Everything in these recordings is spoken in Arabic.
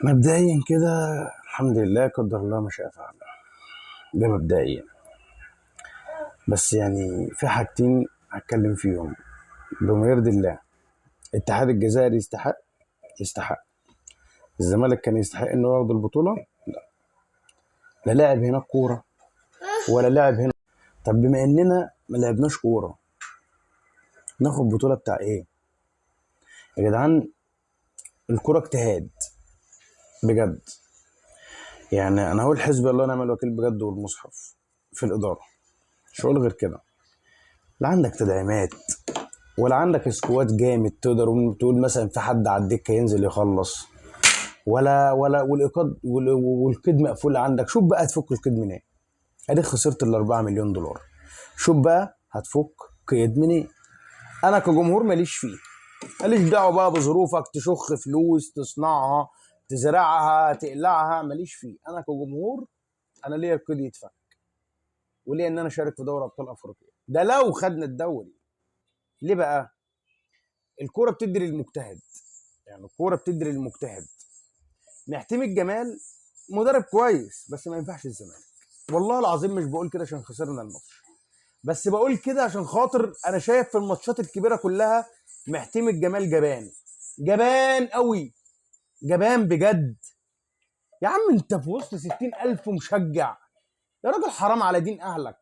مبدئيا كده، الحمد لله قدر الله ما شاء فعل. ده مبدئيا. بس يعني في حاجتين هتكلم فيهم بما يرضي الله. الاتحاد الجزائري يستحق. الزمالك كان يستحق انه ياخد البطوله. لا لاعب هناك كوره ولا لاعب هنا. طب بما اننا ما لعبناش كوره، ناخد بطوله بتاع ايه يا جدعان؟ الكوره اجتهاد بجد. يعني انا هقول حسبي الله ونعم الوكيل بجد والمصحف في الاداره، مش هقول غير كده. لا عندك تدعيمات ولا عندك سكواد جامد تقدر تقول مثلا في حد على الدكه ينزل يخلص، ولا والقيد مقفول عندك. شوف بقى هتفك القيد منين؟ اديك خسرت ال 4 مليون دولار. شوف بقى هتفك قيد منين؟ انا كجمهور ماليش فيه، ماليش دعوه بقى بظروفك، تشخ فلوس تصنعها تزرعها تقلعها، ماليش فيه. انا كجمهور انا ليا القيد يدفع، وليا ان انا اشارك في دوري ابطال افريقيا ده لو خدنا الدوري. ليه بقى؟ الكوره بتدي للمجتهد، يعني الكوره بتدي للمجتهد. معتمد جمال مدرب كويس بس ما ينفعش الزمالك. والله العظيم مش بقول كده عشان خسرنا الماتش، بس بقول كده عشان خاطر انا شايف في الماتشات الكبيره كلها معتمد جمال جبان، جبان قوي، جبان بجد. يا عم انت في وسط 60,000 مشجع، يا راجل حرام على دين اهلك،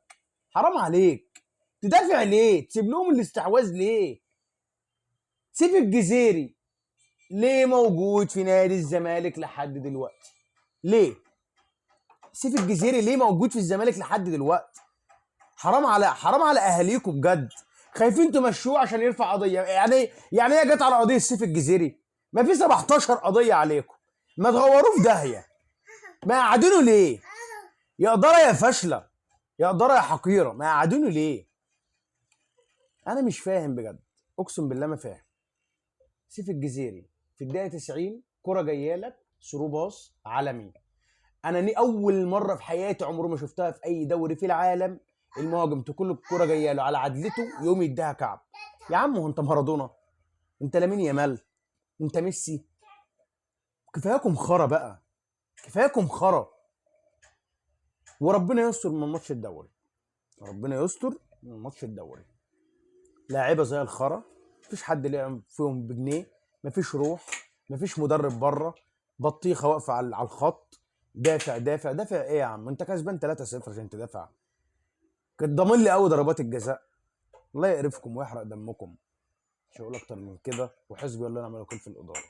حرام عليك. تدافع ليه؟ تسيب لهم الاستحواذ ليه؟ سيف الجزيري ليه موجود في نادي الزمالك لحد دلوقتي؟ ليه؟ سيف الجزيري ليه موجود في الزمالك لحد دلوقتي؟ حرام على اهاليكم بجد. خايفين تمشوه عشان يرفع قضيه. يعني ايه جت على قضيه سيف الجزيري؟ ما في 17 قضيه عليكم، ما تغوروه في داهيه. ما قعدونه ليه؟ يا اداره يا فاشله، يا اداره يا حقيره، ما قعدونه ليه؟ انا مش فاهم بجد، اقسم بالله ما فاهم. سيف الجزيري في الدقيقه 90 كره جايه لك ثرو باص عالمي. انا اول مره في حياتي عمري ما شفتها في اي دوري في العالم. المهاجم تكون الكره جايه له على عدلته يوم يديها كعب. يا عم هو انت مارادونا؟ انت لامين يامال؟ انت ميسي؟ كفاياكم خرا بقى، كفاياكم خرا. وربنا يستر من ماتش الدوري، ربنا يستر من ماتش الدوري. لاعيبه زي الخرا، مفيش حد لعب فيهم بجنيه، مفيش روح، مفيش مدرب بره، بطيخه واقفه على الخط. دافع دافع دافع ايه يا عم؟ انت كسبان 3-0 عشان تدافع؟ كنت ضامن لي قوي ضربات الجزاء. الله يقرفكم ويحرق دمكم. مش هقول اكتر من كده، وحسبي الله ونعم الوكيل في الاداره.